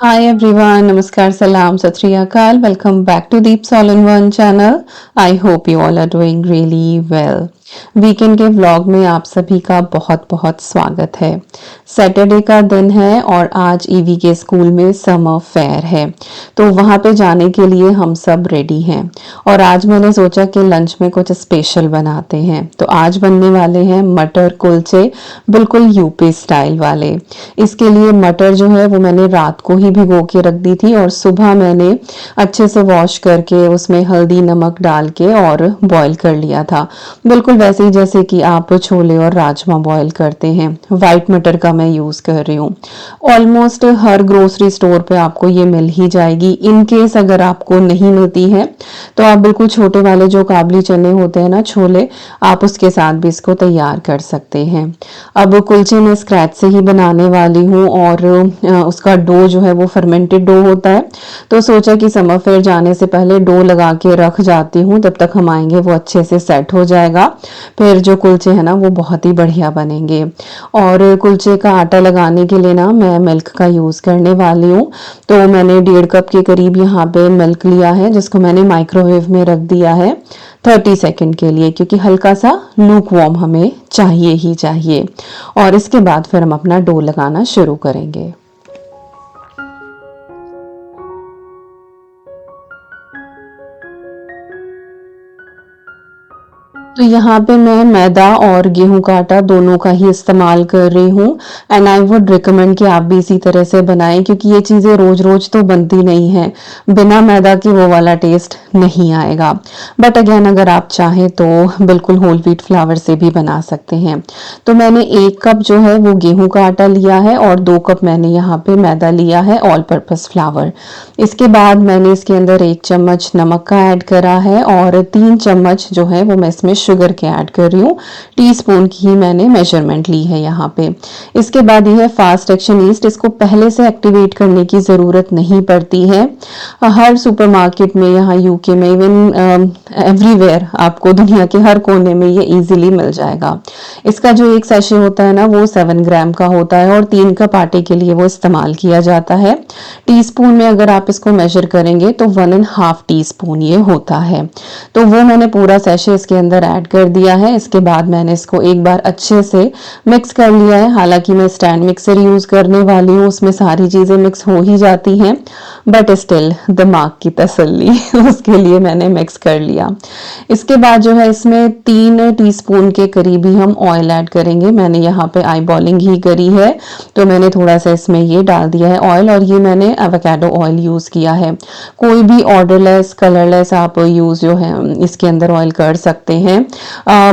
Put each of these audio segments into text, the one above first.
Hi everyone, Namaskar, Salam, Sat Sri Akal. Welcome back to Deep All in One channel. I hope you all are doing really well. Weekend के vlog में आप सभी का बहुत बहुत स्वागत है। सैटरडे का दिन है और आज ईवी के स्कूल में समर फेयर है, तो वहाँ पे जाने के लिए हम सब रेडी हैं। और आज मैंने सोचा कि लंच में कुछ स्पेशल बनाते हैं, तो आज बनने वाले हैं मटर कुलचे, बिल्कुल यूपी स्टाइल वाले। इसके लिए मटर जो है वो मैंने रात को ही भिगो के रख दी थी और सुबह मैंने अच्छे से वॉश करके उसमें हल्दी नमक डाल के और बॉईल कर लिया था, बिल्कुल वैसे ही जैसे कि आप छोले और राजमा बॉईल करते हैं। वाइट मटर का मैं यूज़ कर रही हूँ। ऑलमोस्ट हर ग्रोसरी स्टोर पे आपको ये मिल ही जाएगी। इन केस अगर आपको नहीं मिलती है तो आप बिल्कुल छोटे वाले जो काबली चने होते हैं ना, छोले, आप उसके साथ भी इसको तैयार कर सकते हैं। अब कुलचे मैं स्क्रैच से ही बनाने वाली हूँ और उसका डो जो है वो फर्मेंटेड डो होता है, तो सोचा कि समर फेयर जाने से पहले डो लगा के रख जाती हूँ, तब तक हम आएंगे वो अच्छे से सेट हो जाएगा। फिर जो कुलचे हैं ना वो बहुत ही बढ़िया बनेंगे। और कुलचे का आटा लगाने के लिए ना मैं मिल्क का यूज़ करने वाली हूँ। तो मैंने 1.5 कप के करीब यहाँ पे मिल्क लिया है, जिसको मैंने माइक्रोवेव में रख दिया है 30 सेकेंड के लिए, क्योंकि हल्का सा लूक वार्म हमें चाहिए ही चाहिए। और इसके बाद फिर हम अपना डो लगाना शुरू करेंगे। तो यहाँ पे मैं मैदा और गेहूं का आटा दोनों का ही इस्तेमाल कर रही हूँ। एंड आई वुड रिकमेंड कि आप भी इसी तरह से बनाएं, क्योंकि ये चीज़ें रोज रोज तो बनती नहीं है। बिना मैदा के वो वाला टेस्ट नहीं आएगा। बट अगेन अगर आप चाहें तो बिल्कुल होल व्हीट फ्लावर से भी बना सकते हैं। तो मैंने 1 कप जो है वो गेहूं का आटा लिया है और 2 कप मैंने यहाँ पे मैदा लिया है ऑल पर्पस फ्लावर। इसके बाद मैंने इसके अंदर 1 चम्मच नमक का ऐड करा है और 3 चम्मच जो है वो मैं इसमें शुगर के ऐड कर रही हूँ। टीस्पून की ही मैंने मेजरमेंट ली है यहाँ पे। इसके बाद ये है फास्ट एक्शन ईस्ट। इसको पहले से एक्टिवेट करने की ज़रूरत नहीं पड़ती है। हर सुपरमार्केट में, यहाँ यूके में, इवन एवरीवेयर आपको दुनिया के हर कोने में ये इजीली मिल जाएगा। इसका जो एक सैशे होता है ना वो 7 ग्राम का होता है और 3 कप आटे के लिए वो इस्तेमाल किया जाता है। टीस्पून में अगर आप इसको मेजर करेंगे तो 1.5 टीस्पून ये होता है। तो वो मैंने पूरा सैशे इसके अंदर ऐड कर दिया है। इसके बाद मैंने इसको एक बार अच्छे से मिक्स कर लिया है। हालांकि मैं स्टैंड मिक्सर यूज करने वाली हूँ, उसमें सारी चीजें मिक्स हो ही जाती हैं, बट स्टिल दिमाग की तसल्ली उसके लिए मैंने मिक्स कर लिया। इसके बाद जो है इसमें 3 टीस्पून के करीब ही हम ऑयल ऐड करेंगे। मैंने यहाँ पे आई बॉलिंग ही करी है, तो मैंने थोड़ा सा इसमें ये डाल दिया है ऑयल, और ये मैंने एवोकाडो ऑयल यूज किया है। कोई भी ऑर्डरलेस कलरलेस आप यूज जो है इसके अंदर ऑयल कर सकते हैं।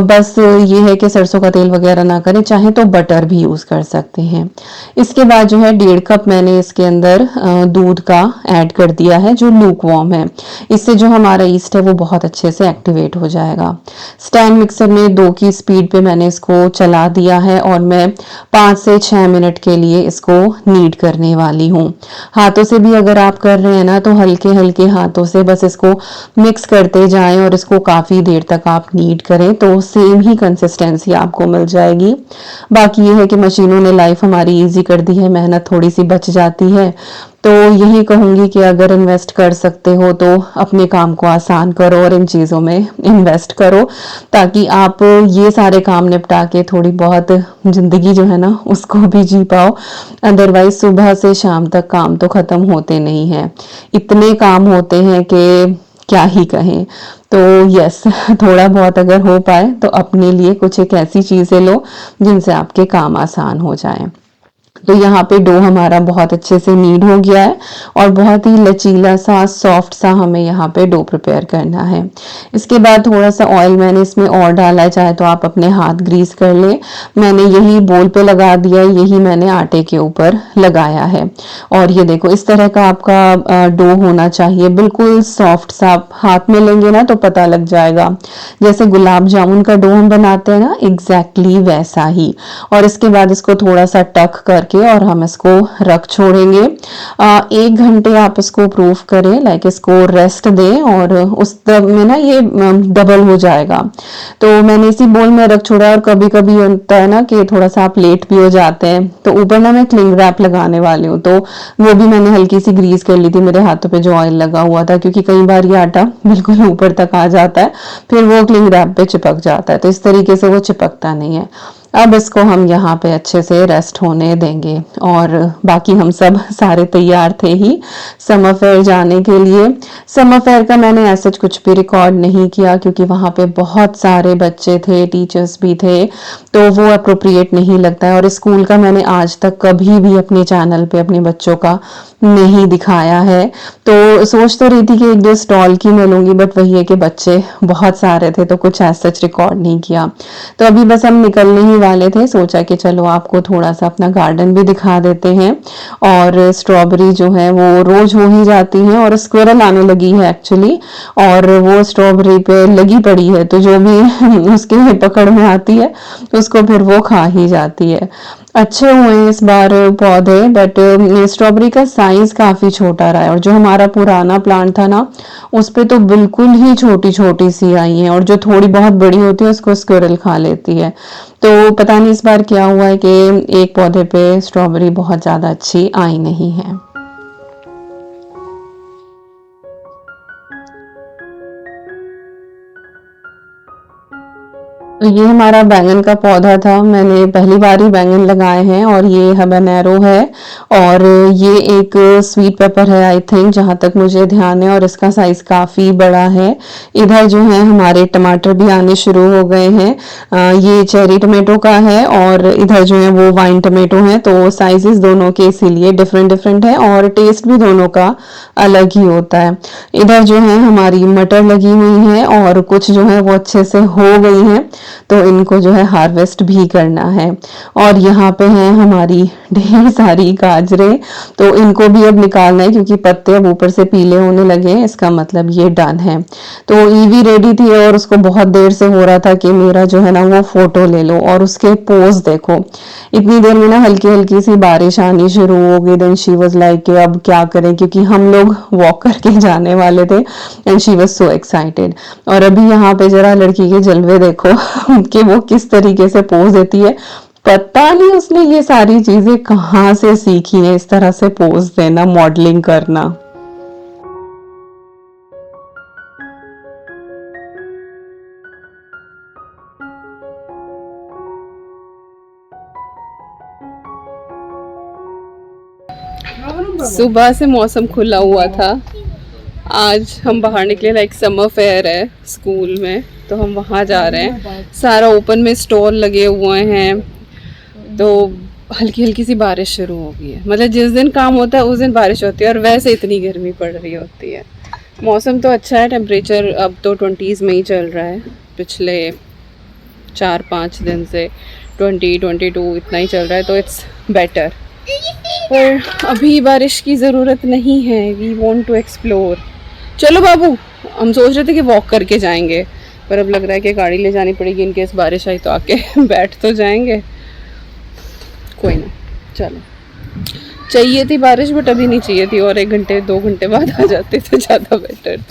बस ये है कि सरसों का तेल वगैरह ना करें, चाहे तो बटर भी यूज कर सकते हैं। इसके बाद जो है 1.5 कप मैंने इसके अंदर दूध का ऐड कर दिया है, जो लूक वार्म है। इससे जो हमारा ईस्ट है वो बहुत अच्छे से एक्टिवेट हो जाएगा। स्टैंड मिक्सर में 2 की स्पीड पे मैंने इसको चला दिया है और मैं 5 से 6 मिनट के लिए इसको नीड करने वाली हूँ। हाथों से भी अगर आप कर रहे हैं ना तो हल्के हल्के हाथों से बस इसको मिक्स करते जाएं और इसको काफ़ी देर तक आप नीड करें, तो सेम ही कंसिस्टेंसी आपको मिल जाएगी। बाकी ये है कि मशीनों ने लाइफ हमारी इजी कर दी है, मेहनत थोड़ी सी बच जाती है। तो यही कहूँगी कि अगर इन्वेस्ट कर सकते हो तो अपने काम को आसान करो और इन चीज़ों में इन्वेस्ट करो, ताकि आप ये सारे काम निपटा के थोड़ी बहुत ज़िंदगी जो है ना उसको भी जी पाओ। अदरवाइज सुबह से शाम तक काम तो ख़त्म होते नहीं हैं, इतने काम होते हैं कि क्या ही कहें। तो यस, थोड़ा बहुत अगर हो पाए तो अपने लिए कुछ एक ऐसी चीज़ें लो जिनसे आपके काम आसान हो जाएं। तो यहाँ पे डो हमारा बहुत अच्छे से नीड हो गया है और बहुत ही लचीला सा सॉफ्ट सा हमें यहाँ पे डो प्रिपेयर करना है। इसके बाद थोड़ा सा ऑयल मैंने इसमें और डाला है, चाहे तो आप अपने हाथ ग्रीस कर लें। मैंने यही बोल पे लगा दिया, यही मैंने आटे के ऊपर लगाया है। और ये देखो इस तरह का आपका डो होना चाहिए, बिल्कुल सॉफ्ट सा। आप हाथ में लेंगे ना तो पता लग जाएगा, जैसे गुलाब जामुन का डो हम बनाते हैं ना, एग्जैक्टली वैसा ही। और इसके बाद इसको थोड़ा सा टक कर करके और हम इसको रख छोड़ेंगे। 1 घंटे आप इसको प्रूफ करें, लाइक इसको रेस्ट दें और उस में ना ये डबल हो जाएगा। तो मैंने इसी बोल में रख छोड़ा। और कभी कभी होता है ना कि थोड़ा सा आप लेट भी हो जाते हैं, तो ऊपर ना मैं क्लिंग रैप लगाने वाली हूँ, तो वो भी मैंने हल्की सी ग्रीस कर ली थी मेरे हाथों पे जो ऑयल लगा हुआ था, क्योंकि कई बार ये आटा बिल्कुल ऊपर तक आ जाता है, फिर वो क्लिंग रैप पे चिपक जाता है, तो इस तरीके से वो चिपकता नहीं है। अब इसको हम यहाँ पे अच्छे से रेस्ट होने देंगे। और बाकी हम सब सारे तैयार थे ही समर फेयर जाने के लिए। समर फेयर का मैंने ऐसा कुछ भी रिकॉर्ड नहीं किया, क्योंकि वहाँ पे बहुत सारे बच्चे थे, टीचर्स भी थे, तो वो अप्रोप्रिएट नहीं लगता है। और स्कूल का मैंने आज तक कभी भी अपने चैनल पे अपने बच्चों का नहीं दिखाया है। तो सोच तो रही थी कि एक दो स्टॉल की मैं लूंगी, बट वही है कि बच्चे बहुत सारे थे, तो कुछ ऐसा रिकॉर्ड नहीं किया। तो अभी बस हम निकलने ही वाले थे, सोचा कि चलो आपको थोड़ा सा अपना गार्डन भी दिखा देते हैं। और स्ट्रॉबेरी जो है वो रोज हो ही जाती है, और स्क्विरल आने लगी है एक्चुअली, और वो स्ट्रॉबेरी पे लगी पड़ी है, तो जो भी उसके पकड़ में आती है उसको फिर वो खा ही जाती है। अच्छे हुए हैं इस बार पौधे, बट स्ट्रॉबेरी का साइज काफी छोटा रहा है। और जो हमारा पुराना प्लांट था ना, उस पे तो बिल्कुल ही छोटी छोटी सी आई है, और जो थोड़ी बहुत बड़ी होती है उसको स्क्विरल खा लेती है। तो पता नहीं इस बार क्या हुआ है कि एक पौधे पे स्ट्रॉबेरी बहुत ज्यादा अच्छी आई नहीं है। तो ये हमारा बैंगन का पौधा था, मैंने पहली बार ही बैंगन लगाए हैं, और ये हबानेरो है, और ये एक स्वीट पेपर है आई थिंक, जहाँ तक मुझे ध्यान है, और इसका साइज काफी बड़ा है। इधर जो है हमारे टमाटर भी आने शुरू हो गए हैं। ये चेरी टमेटो का है, और इधर जो है वो वाइन टमेटो है, तो साइजेस दोनों के इसीलिए डिफरेंट डिफरेंट है, और टेस्ट भी दोनों का अलग ही होता है। इधर जो है हमारी मटर लगी हुई है, और कुछ जो है वो अच्छे से हो गई हैं, तो इनको जो है हार्वेस्ट भी करना है। और यहाँ पे है हमारी ढेर सारी गाजरें, तो इनको भी अब निकालना है, क्योंकि पत्ते अब ऊपर से पीले होने लगे हैं, इसका मतलब ये डन है। तो ईवी रेडी थी, और उसको बहुत देर से हो रहा था कि मेरा जो है ना वो फोटो ले लो, और उसके पोज देखो। इतनी देर में ना हल्की हल्की सी बारिश आनी शुरू हो गई। देन शी वाज लाइक अब क्या करें, क्योंकि हम लोग वॉक करके जाने वाले थे, and she was so excited. और अभी यहाँ पे जरा लड़की के जलवे देखो कि वो किस तरीके से पोज देती है। पता नहीं उसने ये सारी चीजें कहाँ से सीखी है, इस तरह से पोज देना, मॉडलिंग करना। सुबह से मौसम खुला हुआ था, आज हम बाहर निकले, लाइक समर फेयर है स्कूल में, तो हम वहाँ जा रहे हैं। सारा ओपन में स्टॉल लगे हुए हैं, तो हल्की हल्की सी बारिश शुरू हो गई है। मतलब जिस दिन काम होता है उस दिन बारिश होती है, और वैसे इतनी गर्मी पड़ रही होती है। मौसम तो अच्छा है, टेम्परेचर अब तो 20s में ही चल रहा है, पिछले 4-5 दिन से 20-22 इतना ही चल रहा है, तो इट्स बेटर। पर अभी बारिश की ज़रूरत नहीं है, वी वॉन्ट टू एक्सप्लोर। चलो बाबू, हम सोच रहे थे कि वॉक करके जाएंगे, पर अब लग रहा है कि गाड़ी ले जानी पड़ेगी, इनकेस बारिश आई तो आके बैठ तो जाएंगे। कोई ना, चलो। चाहिए थी बारिश, बट अभी नहीं चाहिए थी, और 1 घंटे 2 घंटे बाद आ जाते तो ज़्यादा बेटर।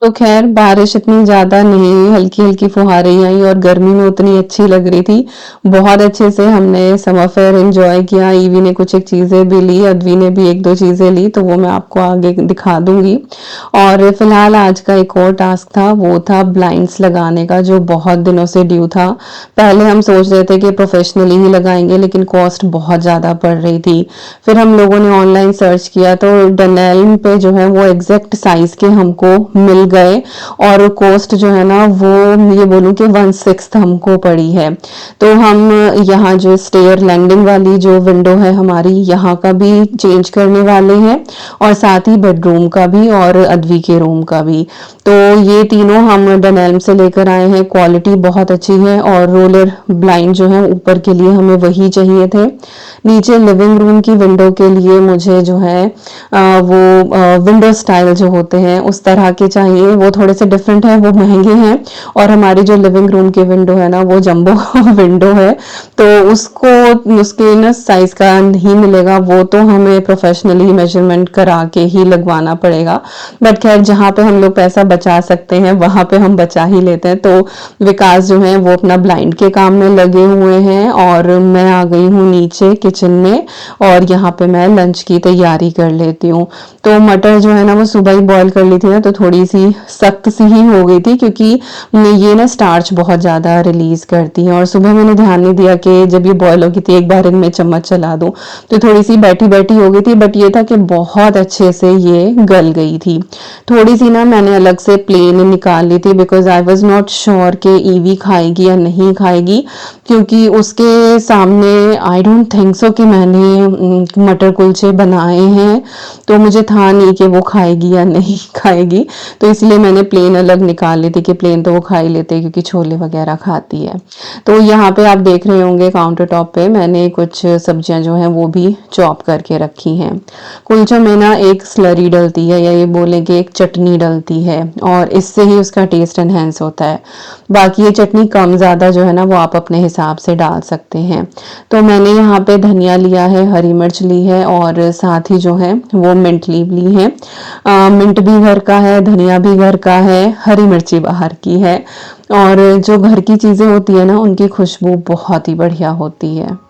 तो खैर बारिश इतनी ज्यादा नहीं हुई, हल्की हल्की फुहारें ही आई, और गर्मी में उतनी अच्छी लग रही थी। बहुत अच्छे से हमने समर फेयर एंजॉय किया। ईवी ने कुछ एक चीजें भी ली, अद्वी ने भी 1-2 चीजें ली, तो वो मैं आपको आगे दिखा दूंगी। और फिलहाल आज का एक और टास्क था, वो था ब्लाइंड्स लगाने का, जो बहुत दिनों से ड्यू था। पहले हम सोच रहे थे कि प्रोफेशनली ही लगाएंगे, लेकिन कॉस्ट बहुत ज्यादा पड़ रही थी। फिर हम लोगों ने ऑनलाइन सर्च किया, तो डनेल पे जो है वो एग्जैक्ट साइज के हमको मिल गए, और कॉस्ट जो है ना वो ये बोलूं कि 1/6 हमको पड़ी है। तो हम यहाँ जो स्टेयर लैंडिंग वाली जो विंडो है हमारी, यहाँ का भी चेंज करने वाले हैं, और साथ ही बेडरूम का भी, और अद्वी के रूम का भी। तो ये तीनों हम डनेल्म से लेकर आए हैं, क्वालिटी बहुत अच्छी है। और रोलर ब्लाइंड जो है ऊपर के लिए हमें वही चाहिए थे। नीचे लिविंग रूम की विंडो के लिए मुझे जो है वो विंडो स्टाइल जो होते हैं उस तरह के चाहिए चाहिए, वो थोड़े से डिफरेंट हैं, वो महंगे हैं। और हमारी जो लिविंग रूम की विंडो है ना वो जंबो विंडो है, तो उसको उसके ना साइज का नहीं मिलेगा, वो तो हमें प्रोफेशनली मेजरमेंट करा के ही लगवाना पड़ेगा। बट खैर जहाँ पे हम लोग पैसा बचा सकते हैं वहां पे हम बचा ही लेते हैं। तो विकास जो है वो अपना ब्लाइंड के काम में लगे हुए हैं और मैं आ गई हूँ नीचे किचन में, और यहाँ पे मैं लंच की तैयारी कर लेती हूँ। तो मटर जो है ना वो सुबह ही बॉईल कर ली थी ना, तो थोड़ी सी सख्त सी ही हो गई थी, क्योंकि ये ना स्टार्च बहुत ज़्यादा रिलीज करती है। और सुबह मैंने ध्यान नहीं दिया कि जब ये बॉईल होगी थी एक बार इनमें चम्मच चला दूँ, तो थोड़ी सी बैठी बैठी हो गई थी। बट ये था कि बहुत अच्छे से ये गल गई थी। थोड़ी सी ना मैंने अलग से प्लेन निकाल ली थी, because I was not sure कि ईवी खाएगी या नहीं खाएगी, क्योंकि उसके सामने आई डोंट थिंक सो कि मैंने मटर कुलचे बनाए हैं, तो मुझे था नहीं कि वो खाएगी या नहीं खाएगी। तो इसलिए मैंने प्लेन अलग निकाल ली थी कि प्लेन तो वो खा ही लेते हैं क्योंकि छोले वगैरह खाती है। तो यहाँ पे आप देख रहे होंगे काउंटर टॉप पे मैंने कुछ सब्जियां जो हैं वो भी चॉप करके रखी हैं। कुलचों में ना एक स्लरी डलती है, या ये बोले कि एक चटनी डलती है, और इससे ही उसका टेस्ट एनहेंस होता है। बाकी ये चटनी कम ज़्यादा जो है ना वो आप अपने हिसाब से डाल सकते हैं। तो मैंने यहाँ पे धनिया लिया है, हरी मिर्च ली है, और साथ ही जो है वो मिंट लीव ली है। मिंट भी घर का है, धनिया भी घर का है, हरी मिर्ची बाहर की है। और जो घर की चीज़ें होती है ना उनकी खुशबू बहुत ही बढ़िया होती है।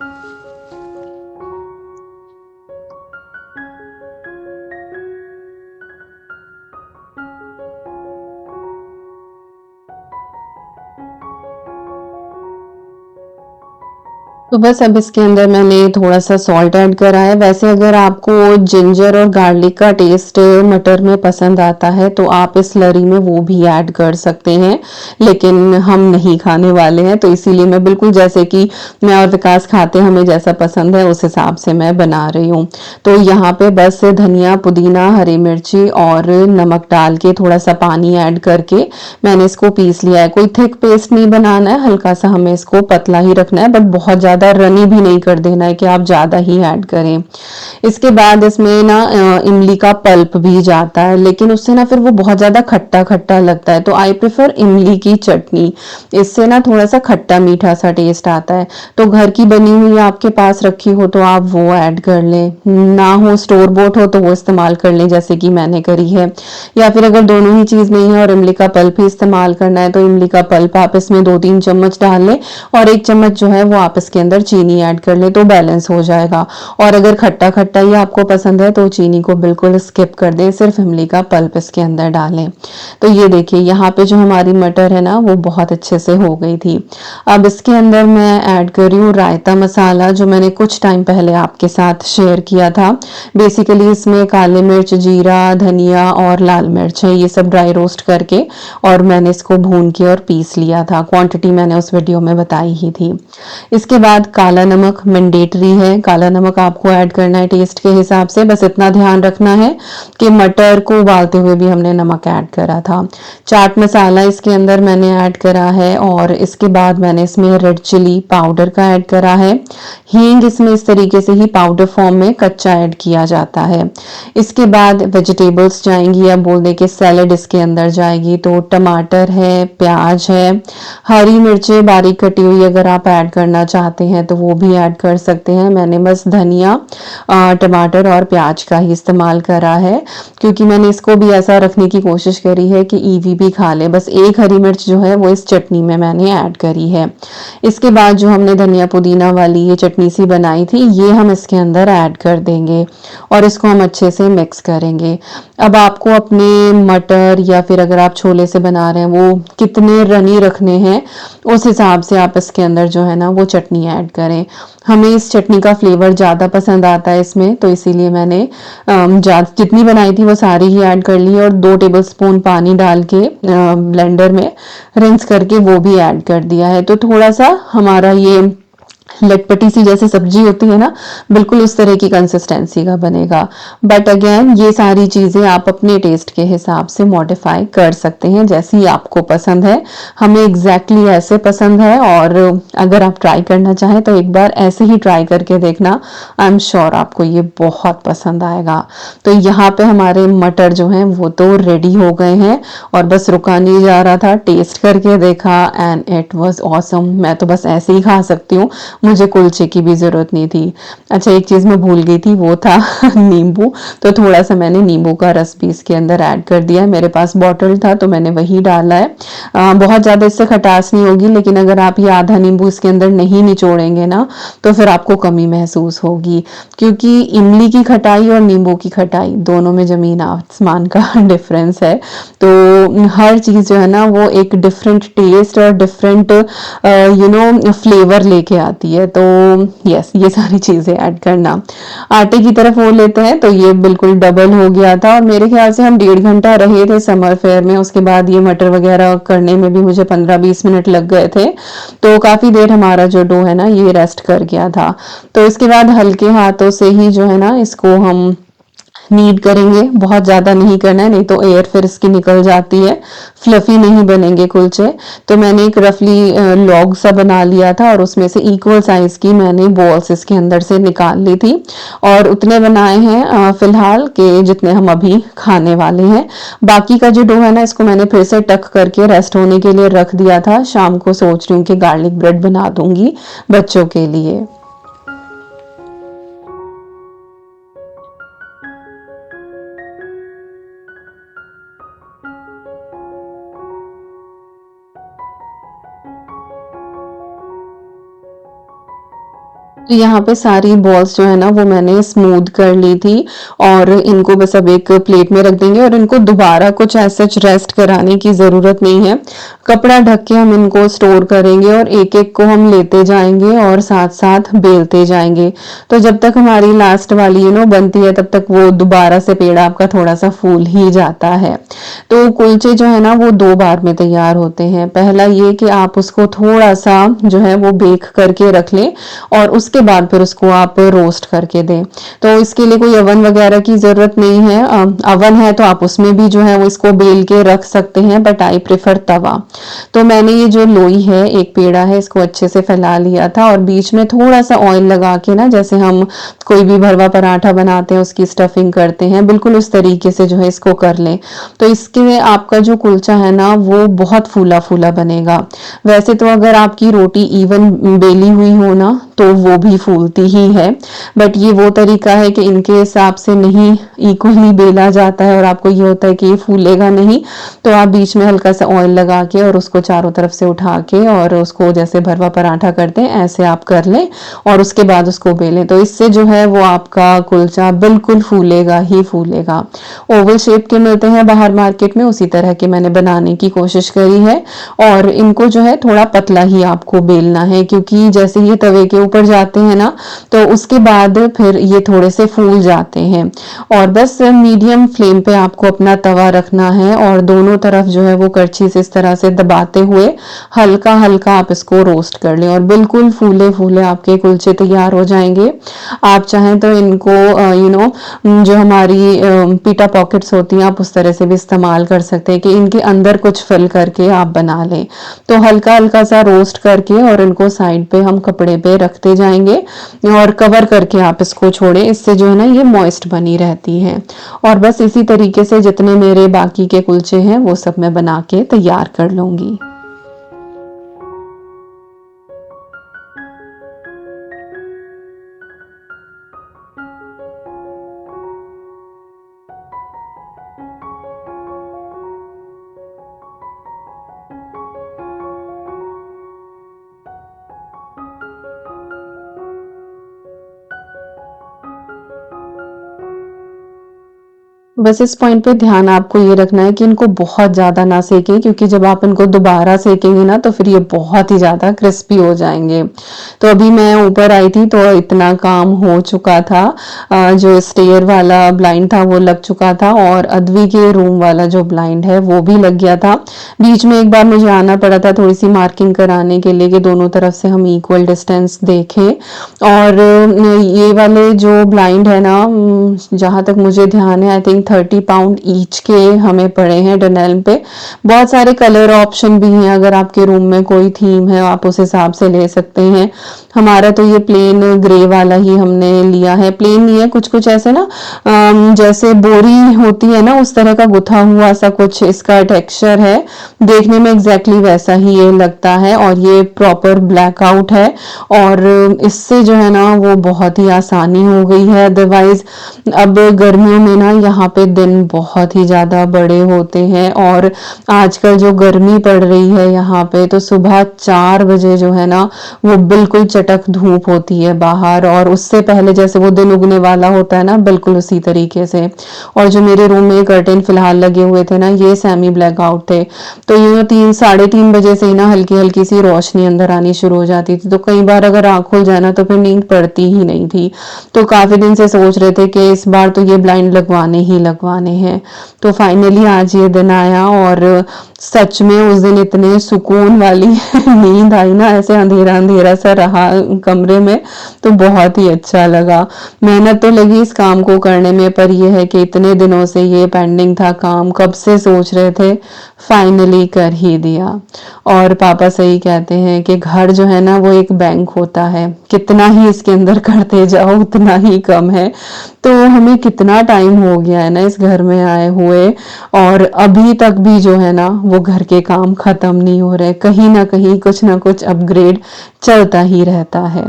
तो बस अब इसके अंदर मैंने थोड़ा सा सॉल्ट ऐड करा है। वैसे अगर आपको जिंजर और गार्लिक का टेस्ट मटर में पसंद आता है तो आप इस स्लरी में वो भी ऐड कर सकते हैं, लेकिन हम नहीं खाने वाले हैं, तो इसीलिए मैं बिल्कुल जैसे कि मैं और विकास खाते हैं, हमें जैसा पसंद है उस हिसाब से मैं बना रही हूँ। तो यहाँ पे बस धनिया, पुदीना, हरी मिर्ची और नमक डाल के थोड़ा सा पानी ऐड करके मैंने इसको पीस लिया है। कोई थिक पेस्ट नहीं बनाना है, हल्का सा हमें इसको पतला ही रखना है, बट बहुत ज़्यादा रनी भी नहीं कर देना है कि आप ज़्यादा ही ऐड करें। इसके बाद इसमें ना इमली का पल्प भी जाता है, लेकिन उससे ना फिर वो बहुत ज़्यादा खट्टा खट्टा लगता है, तो आई प्रेफर इमली की चटनी। इससे ना थोड़ा सा खट्टा मीठा सा टेस्ट आता है। तो घर की बनी हुई आपके पास रखी हो तो आप वो ऐड कर लें, ना हो स्टोर बोट हो तो वो इस्तेमाल कर लें जैसे कि मैंने करी है। या फिर अगर दोनों ही चीज़ नहीं है और इमली का पल्प ही इस्तेमाल करना है तो इमली का पल्प आप इसमें 2-3 चम्मच डाल लें, और 1 चम्मच जो है वो आप इसके अंदर चीनी ऐड कर लें, तो बैलेंस हो जाएगा। और अगर खट्टा खट्टा ही आपको पसंद है तो चीनी को बिल्कुल स्किप कर दें, सिर्फ इमली का पल्प इसके अंदर डालें। तो ये देखिए यहाँ पे जो हमारी मटर है ना वो बहुत अच्छे से हो गई थी। अब इसके अंदर मैं ऐड कर रही हूँ रायता मसाला, जो मैंने कुछ टाइम पहले आपके साथ शेयर किया था। बेसिकली इसमें काली मिर्च, जीरा, धनिया और लाल मिर्च है, ये सब ड्राई रोस्ट करके और मैंने इसको भून के और पीस लिया था। क्वांटिटी मैंने उस वीडियो में बताई ही थी। इसके बाद काला नमक मैंडेटरी है, काला नमक आपको ऐड करना है टेस्ट के हिसाब से, बस इतना ध्यान रखना है कि मटर को उबालते हुए भी हमने नमक ऐड करा था। चाट मसाला इसके अंदर मैंने ऐड करा है, और इसके बाद मैंने इसमें रेड चिली पाउडर का ऐड करा है। हींग इसमें इस तरीके से ही पाउडर फॉर्म में कच्चा ऐड किया जाता है। इसके बाद वेजिटेबल्स जाएंगी, या बोल दे कि सैलेड इसके अंदर जाएगी, तो टमाटर है, प्याज है, हरी मिर्चें बारीक कटी हुई अगर आप ऐड करना चाहते हैं तो वो भी ऐड कर सकते हैं। मैंने बस धनिया, टमाटर और प्याज का ही इस्तेमाल करा है, क्योंकि मैंने इसको भी ऐसा रखने की कोशिश करी है कि ईवी भी खा ले। बस एक हरी मिर्च जो है वो इस चटनी में मैंने ऐड करी है। इसके बाद जो हमने धनिया पुदीना वाली ये चटनी सी बनाई थी ये हम इसके अंदर ऐड कर देंगे, और इसको हम अच्छे से मिक्स करेंगे। अब आपको अपने मटर या फिर अगर आप छोले से बना रहे हैं वो कितने रनी रखने हैं उस हिसाब से आप इसके अंदर जो है ना वो चटनी ऐड करें। हमें इस चटनी का फ्लेवर ज़्यादा पसंद आता है इसमें, तो इसीलिए मैंने जितनी बनाई थी वो सारी ही ऐड कर ली, और 2 टेबलस्पून पानी डाल के ब्लेंडर में रिंस करके वो भी ऐड कर दिया है। तो थोड़ा सा हमारा ये लटपटी सी जैसे सब्जी होती है ना, बिल्कुल उस तरह की कंसिस्टेंसी का बनेगा। बट अगेन ये सारी चीज़ें आप अपने टेस्ट के हिसाब से मॉडिफाई कर सकते हैं जैसी आपको पसंद है। हमें एग्जैक्टली ऐसे पसंद है, और अगर आप ट्राई करना चाहें तो एक बार ऐसे ही ट्राई करके देखना। आई एम श्योर आपको ये बहुत पसंद आएगा। तो यहाँ पे हमारे मटर जो हैं वो तो रेडी हो गए हैं, और बस रुका नहीं जा रहा था। टेस्ट करके देखा एंड इट वाज ऑसम। मैं तो बस ऐसे ही खा सकती हूँ, मुझे कुलचे की भी ज़रूरत नहीं थी। अच्छा, एक चीज़ मैं भूल गई थी, वो था नींबू। तो थोड़ा-सा मैंने नींबू का रस भी इसके अंदर ऐड कर दिया है। मेरे पास बॉटल था तो मैंने वही डाला है। बहुत ज़्यादा इससे खटास नहीं होगी, लेकिन अगर आप ये आधा नींबू इसके अंदर नहीं निचोड़ेंगे ना, तो फिर आपको कमी महसूस होगी। क्योंकि इमली की खटाई और नींबू की खटाई दोनों में ज़मीन आसमान का डिफरेंस है। तो हर चीज़ जो है ना वो एक डिफरेंट टेस्ट और डिफरेंट फ्लेवर लेके आती है। तो यस, ये सारी चीज़ें ऐड करना। आटे की तरफ वो लेते हैं तो ये बिल्कुल डबल हो गया था, और मेरे ख्याल से हम 1.5 घंटा रहे थे समर फेयर में। उसके बाद ये मटर वगैरह करने में भी मुझे 15-20 मिनट लग गए थे। तो काफ़ी देर हमारा जो डो है ना ये रेस्ट कर गया था। तो इसके बाद हल्के हाथों से ही जो है ना इसको हम नीड करेंगे। बहुत ज़्यादा नहीं करना है, नहीं तो एयर फिर इसकी निकल जाती है, फ्लफी नहीं बनेंगे कुलचे। तो मैंने एक रफली लॉग सा बना लिया था, और उसमें से इक्वल साइज की मैंने बॉल्स इसके अंदर से निकाल ली थी, और उतने बनाए हैं फिलहाल के जितने हम अभी खाने वाले हैं। बाकी का जो डो है ना इसको मैंने फिर से टक करके रेस्ट होने के लिए रख दिया था। शाम को सोच रही हूँ कि गार्लिक ब्रेड बना दूंगी बच्चों के लिए। तो यहाँ पे सारी बॉल्स जो है ना वो मैंने स्मूथ कर ली थी, और इनको बस अब एक प्लेट में रख देंगे, और इनको दोबारा कुछ ऐसा रेस्ट कराने की ज़रूरत नहीं है। कपड़ा ढक के हम इनको स्टोर करेंगे, और एक एक को हम लेते जाएंगे और साथ साथ बेलते जाएंगे। तो जब तक हमारी लास्ट वाली बनती है, तब तक वो दोबारा से पेड़ आपका थोड़ा सा फूल ही जाता है। तो कुलचे जो है ना वो 2 बार में तैयार होते हैं। पहला ये कि आप उसको थोड़ा सा जो है वो बेक करके रख लें, और उसके बाद फिर उसको आप रोस्ट करके दें। तो इसके लिए कोई अवन वगैरह की ज़रूरत नहीं है। अवन है तो आप उसमें भी जो है वो इसको बेल के रख सकते हैं, बट आई प्रेफर तवा। तो मैंने ये जो लोई है, एक पेड़ा है, इसको अच्छे से फैला लिया था, और बीच में थोड़ा सा ऑयल लगा के ना, जैसे हम कोई भी भरवा पराठा बनाते हैं उसकी स्टफिंग करते हैं, बिल्कुल उस तरीके से जो है इसको कर लें। तो इसके आपका जो कुलचा है ना वो बहुत फूला फूला बनेगा। वैसे तो अगर आपकी रोटी इवन बेली हुई हो ना तो वो भी फूलती ही है, बट ये वो तरीका है कि इनके हिसाब से नहीं इक्वली बेला जाता है, और आपको ये होता है कि ये फूलेगा नहीं। तो आप बीच में हल्का सा ऑयल लगा के और उसको चारों तरफ से उठा के, और उसको जैसे भरवा पराठा करते हैं ऐसे आप कर लें, और उसके बाद उसको बेलें। तो इससे जो है वो आपका कुलचा बिल्कुल फूलेगा ही फूलेगा। ओवल शेप के मिलते हैं बाहर मार्केट में, उसी तरह के मैंने बनाने की कोशिश करी है। और इनको जो है थोड़ा पतला ही आपको बेलना है, क्योंकि जैसे ये तवे के ऊपर जाते हैं ना तो उसके बाद फिर ये थोड़े से फूल जाते हैं। और बस मीडियम फ्लेम पे आपको अपना तवा रखना है, और दोनों तरफ जो है वो करछी से इस तरह से दबाते हुए हल्का हल्का आप इसको रोस्ट कर लें, और बिल्कुल फूले फूले आपके कुलचे तैयार हो जाएंगे। आप चाहें तो इनको जो हमारी पीटा पॉकेट्स होती हैं, आप उस तरह से भी इस्तेमाल कर सकते हैं कि इनके अंदर कुछ फिल करके आप बना लें। तो हल्का हल्का सा रोस्ट करके और इनको साइड पे हम कपड़े पे रखते जाएंगे, और कवर करके आप इसको छोड़ें, इससे जो है ना ये मॉइस्ट बनी रहती है। और बस इसी तरीके से जितने मेरे बाकी के कुलचे हैं वो सब मैं बना के तैयार कर लूंगी। बस इस पॉइंट पे ध्यान आपको ये रखना है कि इनको बहुत ज़्यादा ना सेकें, क्योंकि जब आप इनको दोबारा सेकेंगे ना तो फिर ये बहुत ही ज़्यादा क्रिस्पी हो जाएँगे। तो अभी मैं ऊपर आई थी तो इतना काम हो चुका था। जो स्टेयर वाला ब्लाइंड था वो लग चुका था और अदवी के रूम वाला जो ब्लाइंड है वो भी लग गया था। बीच में एक बार मुझे आना पड़ा था थोड़ी-सी मार्किंग कराने के लिए कि दोनों तरफ से हम इक्वल डिस्टेंस देखें। और ये वाले जो ब्लाइंड है ना, जहाँ तक मुझे ध्यान है आई थिंक 30 पाउंड ईच के हमें पड़े हैं डनेल पे। बहुत सारे कलर ऑप्शन भी हैं, अगर आपके रूम में कोई थीम है आप उस हिसाब से ले सकते हैं। हमारा तो ये प्लेन ग्रे वाला ही हमने लिया है। प्लेन नहीं है, कुछ कुछ ऐसे ना जैसे बोरी होती है ना उस तरह का गुथा हुआ सा कुछ इसका टेक्सचर है। देखने में एग्जैक्टली वैसा ही ये लगता है और ये प्रॉपर ब्लैकआउट है। और इससे जो है ना वो बहुत ही आसानी हो गई है। अदरवाइज अब गर्मियों में ना यहाँ पे दिन बहुत ही ज़्यादा बड़े होते हैं और आजकल जो गर्मी पड़ रही है यहाँ पे तो सुबह 4 बजे जो है ना वो बिल्कुल चटक धूप होती है बाहर, और उससे पहले जैसे वो दिन उगने वाला होता है ना बिल्कुल उसी तरीके से। और जो मेरे रूम में कर्टेन फिलहाल लगे हुए थे ना ये सेमी ब्लैक आउट थे, तो ये 3 साढ़े 3 बजे से ही ना हल्की हल्की सी रोशनी अंदर आनी शुरू हो जाती थी, तो कई बार अगर आँख खुल जाए ना तो फिर नींद पड़ती ही नहीं थी। तो काफ़ी दिन से सोच रहे थे कि इस बार तो ये ब्लाइंड लगवाने ही लगवाने हैं। तो फाइनली आज ये दिन आया और सच में उस दिन इतने सुकून वाली नींद आई ना, ऐसे अंधेरा अंधेरा सा रहा कमरे में, तो बहुत ही अच्छा लगा। मेहनत तो लगी इस काम को करने में, पर यह है कि इतने दिनों से ये पेंडिंग था काम, कब से सोच रहे थे, फाइनली कर ही दिया। और पापा सही कहते हैं कि घर जो है ना वो एक बैंक होता है, कितना ही इसके अंदर करते जाओ उतना ही कम है। तो हमें कितना टाइम हो गया है ना इस घर में आए हुए, और अभी तक भी जो है ना वो घर के काम खत्म नहीं हो रहे, कहीं ना कहीं कुछ ना कुछ अपग्रेड चलता ही रहता है।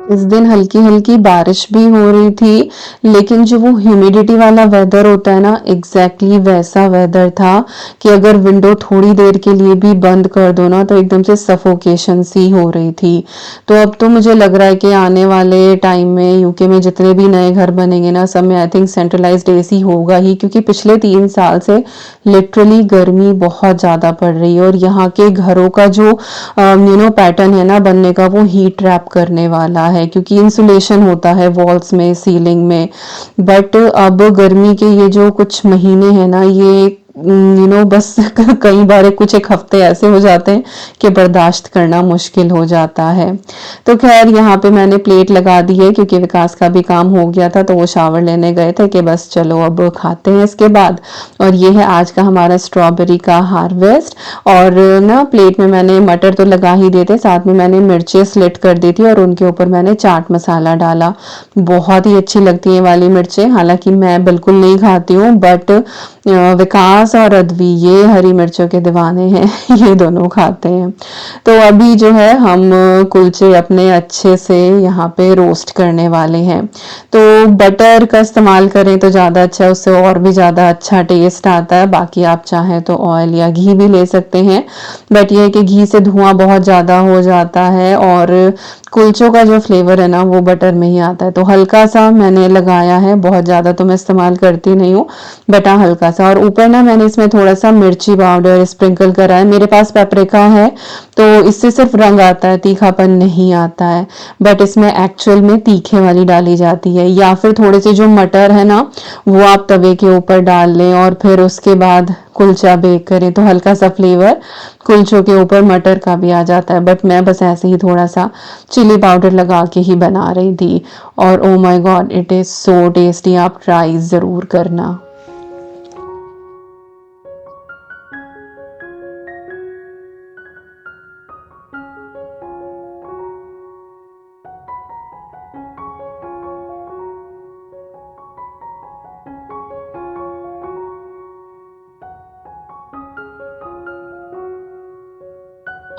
इस दिन हल्की-हल्की बारिश भी हो रही थी, लेकिन जो वो ह्यूमिडिटी वाला वेदर होता है ना, एग्ज़ैक्टली वैसा वेदर था कि अगर विंडो थोड़ी देर के लिए भी बंद कर दो ना, तो एकदम से सफोकेशन सी हो रही थी। तो अब तो मुझे लग रहा है कि आने वाले टाइम में यूके में जितने भी नए घर बनेंगे ना, सब में आई थिंक सेंट्रलाइज़्ड एसी होगा ही, क्योंकि पिछले 3 साल से लिटरली गर्मी बहुत ज़्यादा पड़ रही है और यहाँ के घरों का जो पैटर्न है ना बनने का, वो हीट ट्रैप करने वाला है, क्योंकि इंसुलेशन होता है वॉल्स में, सीलिंग में। बट अब गर्मी के ये जो कुछ महीने हैं ना, ये बस कई बार कुछ एक हफ्ते ऐसे हो जाते हैं कि बर्दाश्त करना मुश्किल हो जाता है। तो खैर यहाँ पे मैंने प्लेट लगा दी है, क्योंकि विकास का भी काम हो गया था, तो वो शावर लेने गए थे कि बस चलो अब खाते हैं इसके बाद। और ये है आज का हमारा स्ट्रॉबेरी का हार्वेस्ट। और ना प्लेट में मैंने मटर तो लगा ही दिए थे, साथ में मैंने मिर्चें स्लिट कर दी थी और उनके ऊपर मैंने चाट मसाला डाला। बहुत ही अच्छी लगती है वाली मिर्चें, हालांकि मैं बिल्कुल नहीं खाती हूँ, बट विकास और अदवी ये हरी मिर्चों के दीवाने हैं ये दोनों खाते हैं। तो अभी जो है हम कुलचे अपने अच्छे से यहाँ पे रोस्ट करने वाले हैं। तो बटर का इस्तेमाल करें तो ज़्यादा अच्छा है, उससे और भी ज़्यादा अच्छा टेस्ट आता है। बाकी आप चाहें तो ऑयल या घी भी ले सकते हैं, बट ये है कि घी से धुआं बहुत ज़्यादा हो जाता है और कुलचों का जो फ्लेवर है ना वो बटर में ही आता है। तो हल्का सा मैंने लगाया है, बहुत ज़्यादा तो मैं इस्तेमाल करती नहीं हूँ, बट हाँ हल्का सा। और ऊपर ना मैंने इसमें थोड़ा सा मिर्ची पाउडर स्प्रिंकल करा है, मेरे पास पेपरिका है, तो इससे सिर्फ रंग आता है, तीखापन नहीं आता है। बट इसमें एक्चुअल में तीखे वाली डाली जाती है, या फिर थोड़े से जो मटर है ना वो आप तवे के ऊपर डाल लें और फिर उसके बाद कुलचा बेक करें, तो हल्का सा फ्लेवर कुलचों के ऊपर मटर का भी आ जाता है। बट मैं बस ऐसे ही थोड़ा सा चिली पाउडर लगा के ही बना रही थी, और oh my God it is so tasty, आप ट्राई ज़रूर करना।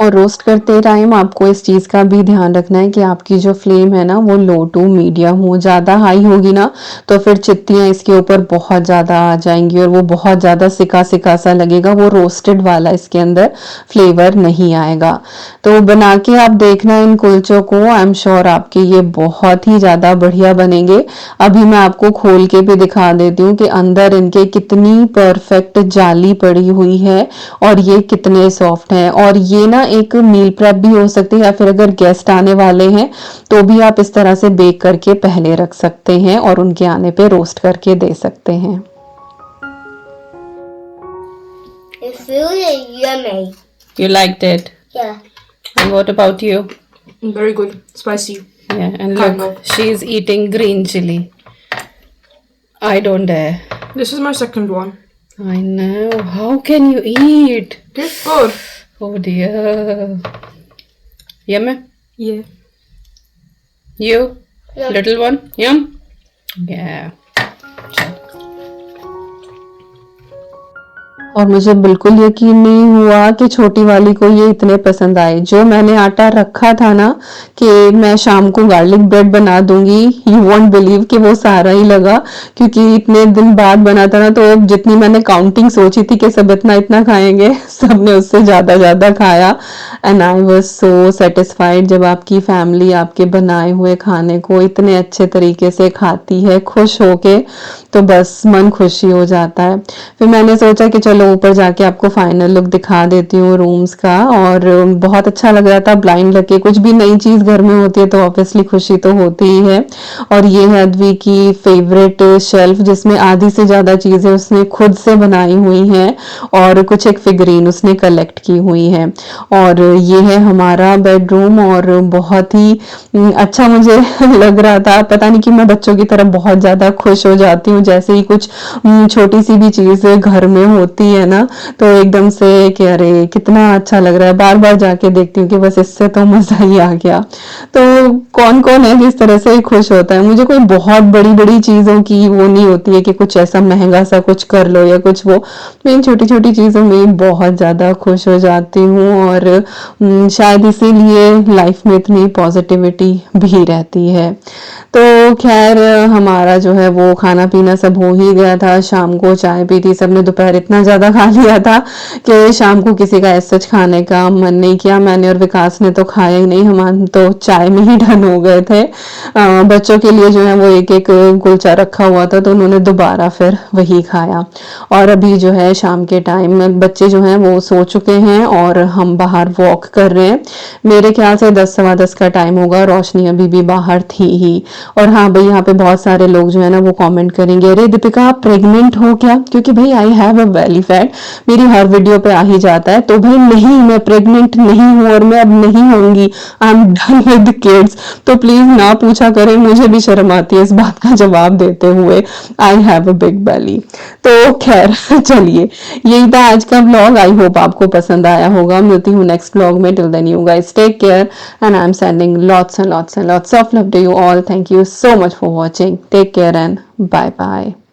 और रोस्ट करते टाइम आपको इस चीज़ का भी ध्यान रखना है कि आपकी जो फ्लेम है ना वो लो टू मीडियम हो। ज़्यादा हाई होगी ना तो फिर चित्तियाँ इसके ऊपर बहुत ज़्यादा आ जाएंगी और वो बहुत ज़्यादा सिका सिका सा लगेगा, वो रोस्टेड वाला इसके अंदर फ्लेवर नहीं आएगा। तो बना के आप देखना इन कुलचों को, आई एम श्योर आपके ये बहुत ही ज़्यादा बढ़िया बनेंगे। अभी मैं आपको खोल के भी दिखा देती हूँ कि अंदर इनके कितनी परफेक्ट जाली पड़ी हुई है और ये कितने सॉफ्ट हैं। और ये ना एक मील प्रेप भी हो सकती है, या फिर अगर गेस्ट आने वाले हैं तो भी आप इस तरह से बेक करके पहले रख सकते हैं और उनके आने पे रोस्ट करके दे सकते हैं। It's really yummy. You liked it? Yeah. And what about you? Very good. Spicy. Yeah, and Kind look, she's eating green chili. I don't dare. This is my second one. I know. How can you eat? It's good. Oh dear. Yummy? Yeah. You? Yum. Little one? Yum? Yeah. और मुझे बिल्कुल यकीन नहीं हुआ कि छोटी वाली को ये इतने पसंद आए। जो मैंने आटा रखा था ना कि मैं शाम को गार्लिक ब्रेड बना दूंगी, यू वोंट बिलीव कि वो सारा ही लगा, क्योंकि इतने दिन बाद बना था ना, तो जितनी मैंने काउंटिंग सोची थी कि सब इतना इतना खाएंगे, सबने उससे ज़्यादा खाया। And I was so satisfied जब आपकी फैमिली आपके बनाए हुए खाने को इतने अच्छे तरीके से खाती है खुश होके, तो बस मन खुशी हो जाता है। फिर मैंने सोचा कि चलो ऊपर जाके आपको फाइनल लुक दिखा देती हूँ रूम्स का, और बहुत अच्छा लग रहा था ब्लाइंड लगे। कुछ भी नई चीज़ घर में होती है तो ऑब्वियसली खुशी तो होती ही है। और ये है अद्वी की फेवरेट शेल्फ, जिसमें आधी से ज़्यादा चीज़ें उसने खुद से बनाई हुई हैं और कुछ एक फिगरीन उसने कलेक्ट की हुई है। और ये है हमारा बेडरूम, और बहुत ही अच्छा मुझे लग रहा था। पता नहीं कि मैं बच्चों की तरह बहुत ज़्यादा खुश हो जाती हूँ, जैसे ही कुछ छोटी सी भी चीज़ घर में होती है ना, तो एकदम से कि अरे कितना अच्छा लग रहा है, बार बार जाके देखती हूँ कि बस इससे तो मज़ा ही आ गया। तो कौन कौन है जिस तरह से खुश होता है। मुझे कोई बहुत बड़ी बड़ी चीज़ों की वो नहीं होती है कि कुछ ऐसा महंगा सा कुछ कर लो या कुछ, वो मैं इन छोटी छोटी चीज़ों में बहुत ज़्यादा खुश हो जाती हूँ। और शायद इसीलिए लाइफ में इतनी पॉजिटिविटी भी रहती है। तो खैर हमारा जो है वो खाना पीना सब हो ही गया था, शाम को चाय पी थी सबने, दोपहर इतना ज़्यादा खा लिया था कि शाम को किसी का ऐसा खाने का मन नहीं किया। मैंने और विकास ने तो खाया ही नहीं, हम तो चाय में ही डन हो गए थे। बच्चों के लिए जो है वो एक एक कुलचा रखा हुआ था तो उन्होंने दोबारा फिर वही खाया। और अभी जो है शाम के टाइम में बच्चे जो हैं वो सो चुके हैं और हम बाहर वॉक कर रहे हैं। मेरे ख्याल से 10 सवा 10 का टाइम होगा, रोशनी अभी भी बाहर थी ही। और हाँ भाई, यहाँ पे बहुत सारे लोग जो है ना वो कमेंट करेंगे, अरे दीपिका आप प्रेग्नेंट हो क्या? क्योंकि भाई I have a belly fat, मेरी हर वीडियो पे आ ही जाता है। तो भाई नहीं, मैं प्रेग्नेंट नहीं हूँ और मैं अब नहीं होंगी, I am done with kids. तो प्लीज ना पूछा करें, मुझे भी शर्म आती है इस बात का जवाब देते हुए। आई हैव अ बिग बेली। तो खैर चलिए, यही था आज का व्लॉग। आई होप आपको पसंद आया होगा। मिलती हूँ नेक्स्ट व्लॉग में। Till then you guys take care and I am sending lots and lots and lots of love to you all. Thank you so much for watching. Take care and bye bye.